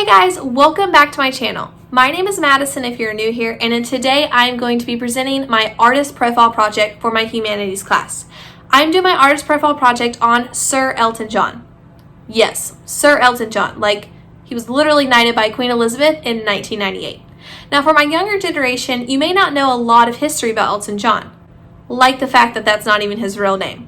Hey guys, welcome back to my channel. My name is Madison if you're new here, and today I'm going to be presenting my artist profile project for my humanities class. I'm doing my artist profile project on Sir Elton John. Yes, Sir Elton John, like he was literally knighted by Queen Elizabeth in 1998. Now for my younger generation, you may not know a lot of history about Elton John, like the fact that that's not even his real name.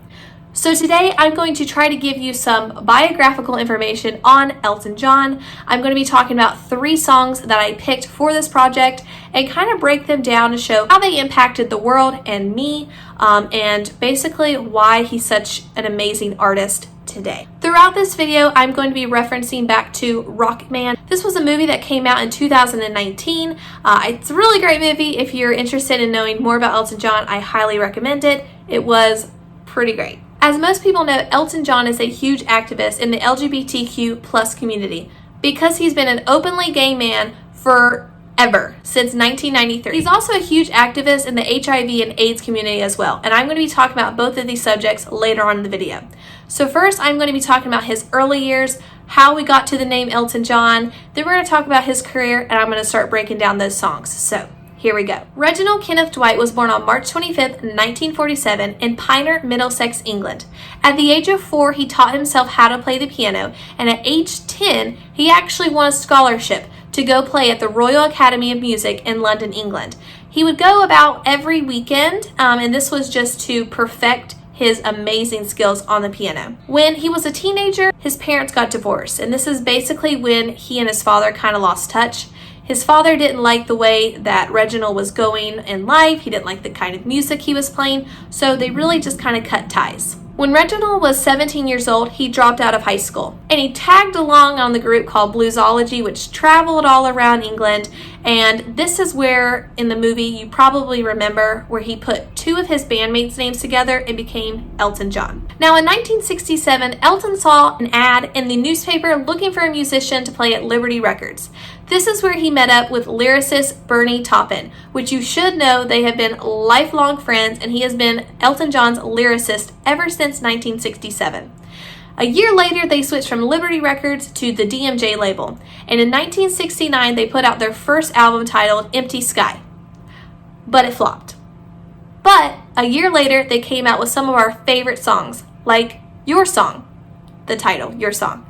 So today I'm going to try to give you some biographical information on Elton John. I'm going to be talking about 3 songs that I picked for this project and kind of break them down to show how they impacted the world and me, and basically why he's such an amazing artist today. Throughout this video, I'm going to be referencing back to Rocketman. This was a movie that came out in 2019. It's a really great movie. If you're interested in knowing more about Elton John, I highly recommend it. It was pretty great. As most people know, Elton John is a huge activist in the LGBTQ plus community because he's been an openly gay man forever, since 1993. He's also a huge activist in the HIV and AIDS community as well, and I'm going to be talking about both of these subjects later on in the video. So first, I'm going to be talking about his early years, how we got to the name Elton John, then we're going to talk about his career, and I'm going to start breaking down those songs. So here we go. Reginald Kenneth Dwight was born on March 25th, 1947 in Pinner, Middlesex, England. At the age of 4, he taught himself how to play the piano, and at age 10, he actually won a scholarship to go play at the Royal Academy of Music in London, England. He would go about every weekend, and this was just to perfect his amazing skills on the piano. When he was a teenager, his parents got divorced, and this is basically when he and his father kind of lost touch. His father didn't like the way that Reginald was going in life. He didn't like the kind of music he was playing, so they really just kind of cut ties. When Reginald was 17 years old, he dropped out of high school, and he tagged along on the group called Bluesology, which traveled all around England. And this is where, in the movie, you probably remember where he put 2 of his bandmates' names together and became Elton John. Now, in 1967, Elton saw an ad in the newspaper looking for a musician to play at Liberty Records. This is where he met up with lyricist Bernie Taupin, which you should know they have been lifelong friends, and he has been Elton John's lyricist ever since 1967. A year later, they switched from Liberty Records to the DMJ label, and in 1969, they put out their first album titled Empty Sky, but it flopped. But a year later, they came out with some of our favorite songs, like Your Song, the title, Your Song.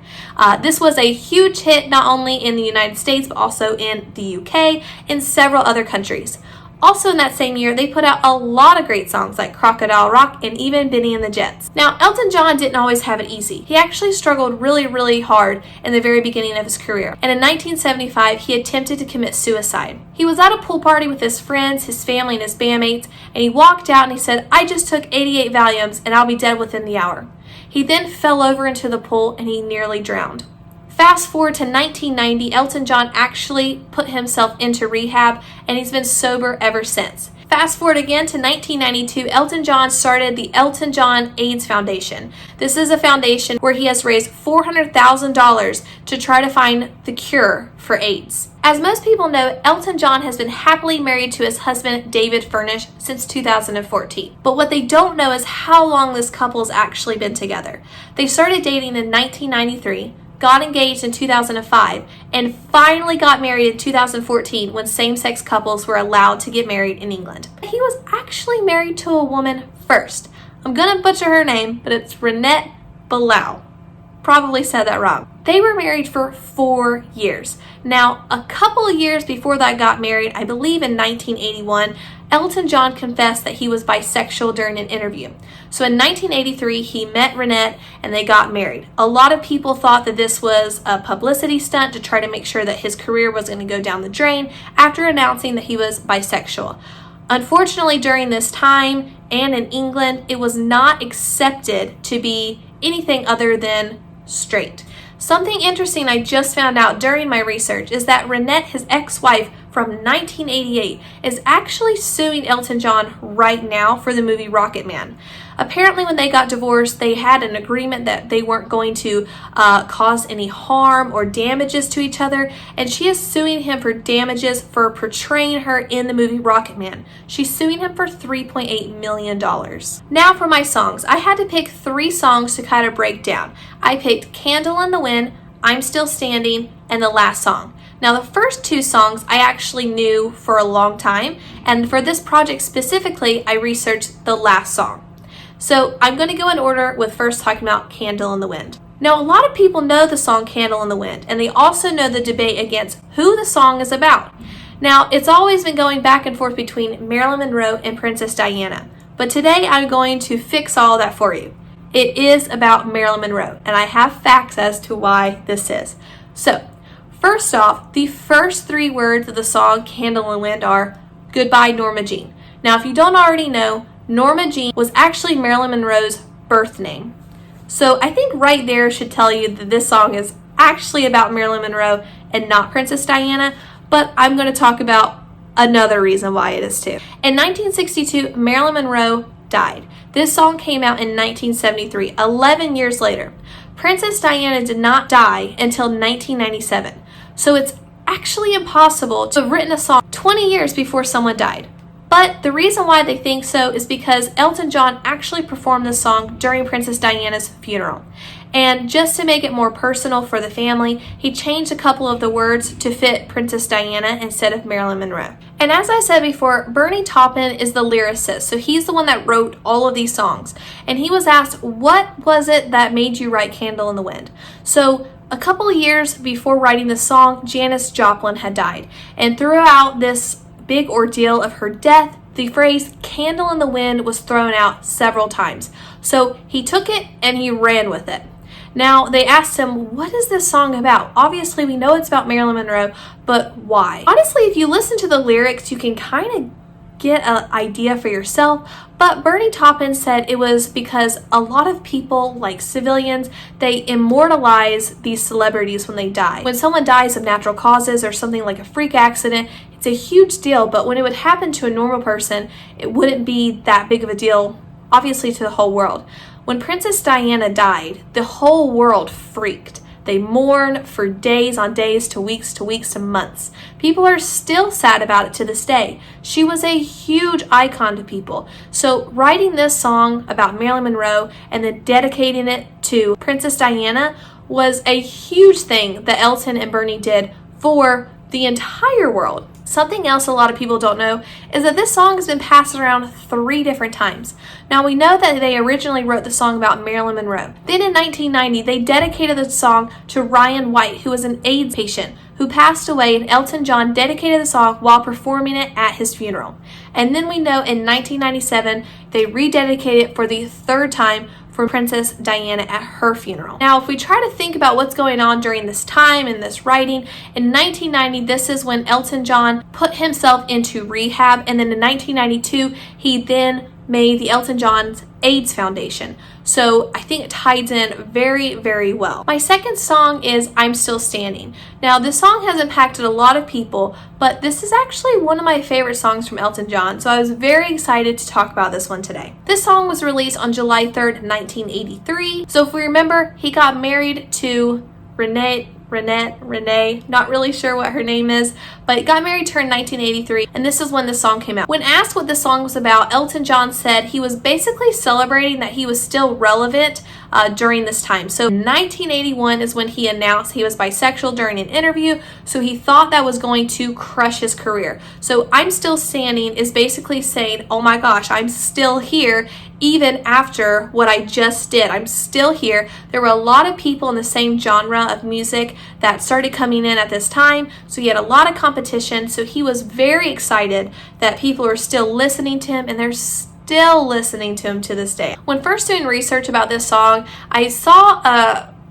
This was a huge hit not only in the United States, but also in the UK and several other countries. Also in that same year, they put out a lot of great songs like Crocodile Rock and even Benny and the Jets. Now, Elton John didn't always have it easy. He actually struggled really hard in the very beginning of his career. And in 1975, he attempted to commit suicide. He was at a pool party with his friends, his family, and his bandmates, and he walked out and he said, "I just took 88 Valiums and I'll be dead within the hour." He then fell over into the pool and he nearly drowned. Fast forward to 1990, Elton John actually put himself into rehab, and he's been sober ever since. Fast forward again to 1992, Elton John started the Elton John AIDS Foundation. This is a foundation where he has raised $400,000 to try to find the cure for AIDS. As most people know, Elton John has been happily married to his husband, David Furnish, since 2014. But what they don't know is how long this couple has actually been together. They started dating in 1993, got engaged in 2005, and finally got married in 2014 when same-sex couples were allowed to get married in England. He was actually married to a woman first. I'm gonna butcher her name, but it's Renette Bilal. Probably said that wrong. They were married for 4 years. Now, a couple of years before they got married, I believe in 1981, Elton John confessed that he was bisexual during an interview. So in 1983, he met Renette and they got married. A lot of people thought that this was a publicity stunt to try to make sure that his career was going to go down the drain after announcing that he was bisexual. Unfortunately, during this time and in England, it was not accepted to be anything other than straight. Something interesting I just found out during my research is that Renette, his ex-wife from 1988, is actually suing Elton John right now for the movie Rocketman. Apparently when they got divorced, they had an agreement that they weren't going to cause any harm or damages to each other, and she is suing him for damages for portraying her in the movie Rocketman. She's suing him for $3.8 million. Now for my songs. I had to pick 3 songs to kind of break down. I picked Candle in the Wind, I'm Still Standing, and the last song. Now the first two songs I actually knew for a long time, and for this project specifically, I researched the last song. So I'm going to go in order with first talking about Candle in the Wind. Now a lot of people know the song Candle in the Wind, and they also know the debate against who the song is about. Now it's always been going back and forth between Marilyn Monroe and Princess Diana, but today I'm going to fix all that for you. It is about Marilyn Monroe, and I have facts as to why this is. So, first off, the first three words of the song Candle in the Wind are Goodbye Norma Jean. Now if you don't already know, Norma Jean was actually Marilyn Monroe's birth name. So I think right there should tell you that this song is actually about Marilyn Monroe and not Princess Diana, but I'm going to talk about another reason why it is too. In 1962, Marilyn Monroe died. This song came out in 1973, 11 years later. Princess Diana did not die until 1997. So it's actually impossible to have written a song 20 years before someone died. But the reason why they think so is because Elton John actually performed this song during Princess Diana's funeral. And just to make it more personal for the family, he changed a couple of the words to fit Princess Diana instead of Marilyn Monroe. And as I said before, Bernie Taupin is the lyricist, so he's the one that wrote all of these songs. And he was asked, what was it that made you write Candle in the Wind? So a couple of years before writing the song, Janis Joplin had died. And throughout this big ordeal of her death, the phrase Candle in the Wind was thrown out several times. So he took it and he ran with it. Now, they asked him, what is this song about? Obviously, we know it's about Marilyn Monroe, but why? Honestly, if you listen to the lyrics, you can kind of get an idea for yourself, but Bernie Taupin said it was because a lot of people, like civilians, they immortalize these celebrities when they die. When someone dies of natural causes or something like a freak accident, it's a huge deal, but when it would happen to a normal person, it wouldn't be that big of a deal, obviously, to the whole world. When Princess Diana died, the whole world freaked. They mourned for days on days to weeks to months. People are still sad about it to this day. She was a huge icon to people. So writing this song about Marilyn Monroe and then dedicating it to Princess Diana was a huge thing that Elton and Bernie did for the entire world. Something else a lot of people don't know is that this song has been passed around 3 different times. Now we know that they originally wrote the song about Marilyn Monroe. Then in 1990, they dedicated the song to Ryan White, who was an AIDS patient who passed away, and Elton John dedicated the song while performing it at his funeral. And then we know in 1997, they rededicated it for the 3rd time for Princess Diana at her funeral. Now, if we try to think about what's going on during this time and this writing, in 1990, this is when Elton John put himself into rehab, and then in 1992, he then made the Elton John's AIDS Foundation. So I think it ties in very, very well. My second song is I'm Still Standing. Now this song has impacted a lot of people, but this is actually one of my favorite songs from Elton John, so I was very excited to talk about this one today. This song was released on July 3rd, 1983. So if we remember, he got married to Renee, not really sure what her name is, but got married to her in 1983, and this is when the song came out. When asked what the song was about, Elton John said he was basically celebrating that he was still relevant during this time. So 1981 is when he announced he was bisexual during an interview, so he thought that was going to crush his career. So I'm Still Standing is basically saying, oh my gosh, I'm still here even after what I just did. I'm still here. There were a lot of people in the same genre of music that started coming in at this time, so he had a lot of competition, so he was very excited that people are still listening to him, and they're still listening to him to this day. When first doing research about this song, I saw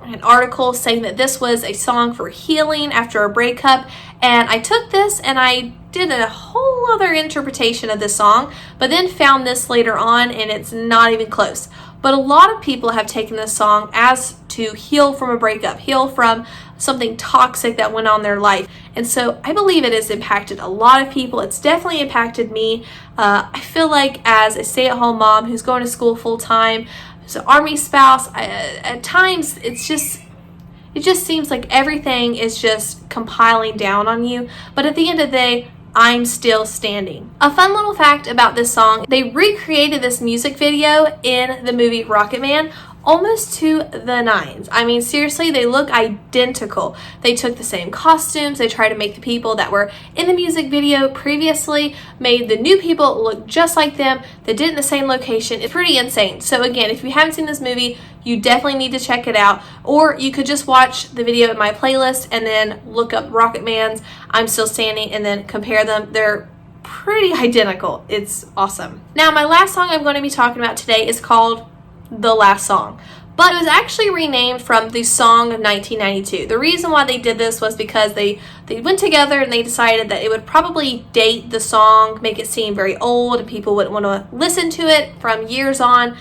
an article saying that this was a song for healing after a breakup, and I took this and I did a whole other interpretation of this song, but then found this later on, and it's not even close. But a lot of people have taken this song as to heal from a breakup, heal from something toxic that went on in their life. And so I believe it has impacted a lot of people. It's definitely impacted me. I feel like as a stay-at-home mom who's going to school full-time, as an Army spouse, at times it just seems like everything is just compiling down on you. But at the end of the day, I'm Still Standing. A fun little fact about this song, they recreated this music video in the movie Rocket Man. almost to the nines. I mean, seriously, they look identical. They took the same costumes. They tried to make the people that were in the music video previously, made the new people look just like them. They did it in the same location. It's pretty insane. So again, if you haven't seen this movie, you definitely need to check it out. Or you could just watch the video in my playlist and then look up Rocket Man's I'm Still Standing and then compare them. They're pretty identical. It's awesome. Now, my last song I'm going to be talking about today is called The Last Song, but it was actually renamed from the song of 1992. The reason why they did this was because they went together and they decided that it would probably date the song, make it seem very old, and people wouldn't want to listen to it from years on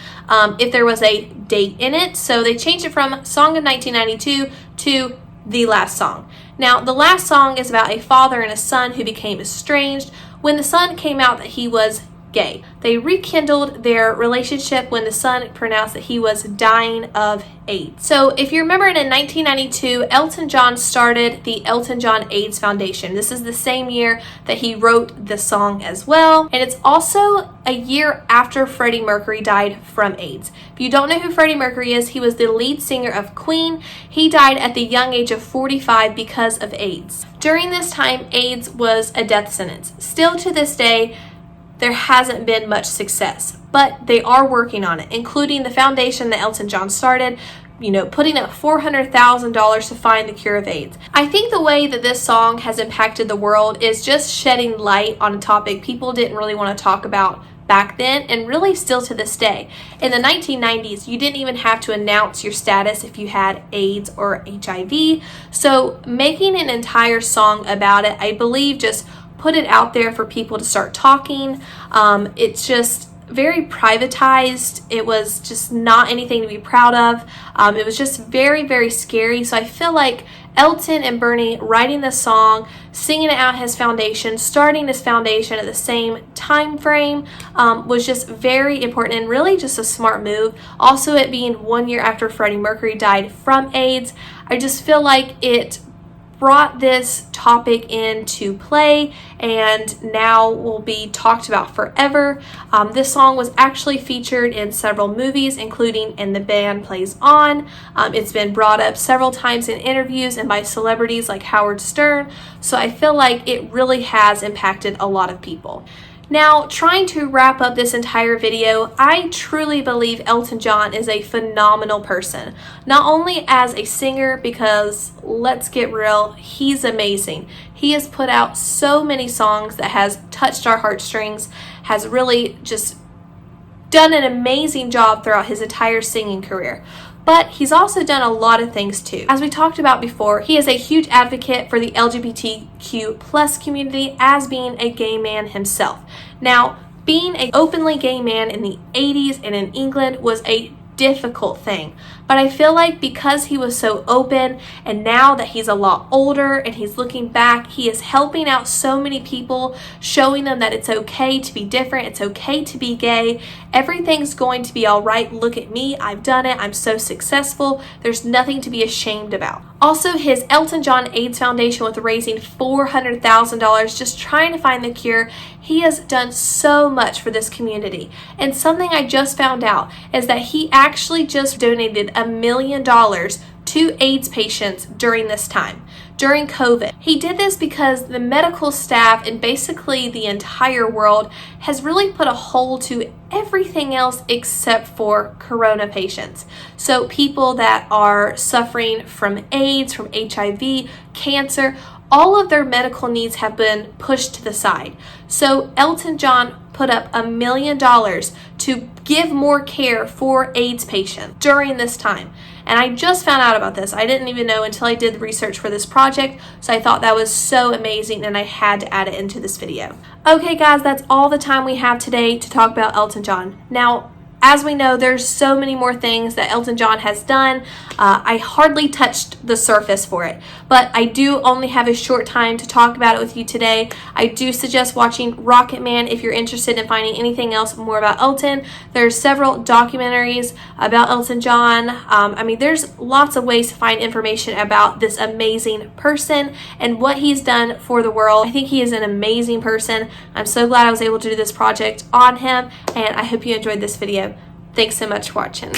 if there was a date in it. So they changed it from Song of 1992 to The Last Song. Now, The Last Song is about a father and a son who became estranged when the son came out that he was gay. They rekindled their relationship when the son pronounced that he was dying of AIDS. So if you remember, in 1992, Elton John started the Elton John AIDS Foundation. This is the same year that he wrote the song as well. And it's also a year after Freddie Mercury died from AIDS. If you don't know who Freddie Mercury is, he was the lead singer of Queen. He died at the young age of 45 because of AIDS. During this time, AIDS was a death sentence. Still to this day, there hasn't been much success, but they are working on it, including the foundation that Elton John started, putting up $400,000 to find the cure of AIDS. I think the way that this song has impacted the world is just shedding light on a topic people didn't really want to talk about back then, and really still to this day. In the 1990s, you didn't even have to announce your status if you had AIDS or HIV. So making an entire song about it, I believe, just put it out there for people to start talking. It's just very privatized. It was just not anything to be proud of. It was just very, very scary. So I feel like Elton and Bernie writing this song, singing it out his foundation, starting this foundation at the same time frame was just very important and really just a smart move. Also, it being 1 year after Freddie Mercury died from AIDS, I just feel like it brought this topic into play and now will be talked about forever. This song was actually featured in several movies, including In the Band Plays On. It's been brought up several times in interviews and by celebrities like Howard Stern. So I feel like it really has impacted a lot of people. Now, trying to wrap up this entire video, I truly believe Elton John is a phenomenal person. Not only as a singer, because let's get real, he's amazing. He has put out so many songs that has touched our heartstrings, has really just done an amazing job throughout his entire singing career. But he's also done a lot of things too. As we talked about before, he is a huge advocate for the LGBTQ plus community as being a gay man himself. Now, being an openly gay man in the 80s and in England was a difficult thing. But I feel like because he was so open, and now that he's a lot older and he's looking back, he is helping out so many people, showing them that it's okay to be different, it's okay to be gay, everything's going to be all right. Look at me, I've done it, I'm so successful, there's nothing to be ashamed about. Also, his Elton John AIDS Foundation, with raising $400,000 just trying to find the cure, he has done so much for this community. And something I just found out is that he actually just donated $1 million to AIDS patients during this time, during COVID. He did this because the medical staff and basically the entire world has really put a hold to everything else except for corona patients. So people that are suffering from AIDS, from HIV, cancer, all of their medical needs have been pushed to the side. So Elton John put up $1 million to give more care for AIDS patients during this time. And I just found out about this. I didn't even know until I did the research for this project. So I thought that was so amazing and I had to add it into this video. Okay guys, that's all the time we have today to talk about Elton John. Now, as we know, there's so many more things that Elton John has done. I hardly touched the surface for it, but I do only have a short time to talk about it with you today. I do suggest watching Rocket Man if you're interested in finding anything else more about Elton. There's several documentaries about Elton John. I mean, there's lots of ways to find information about this amazing person and what he's done for the world. I think he is an amazing person. I'm so glad I was able to do this project on him, and I hope you enjoyed this video. Thanks so much for watching.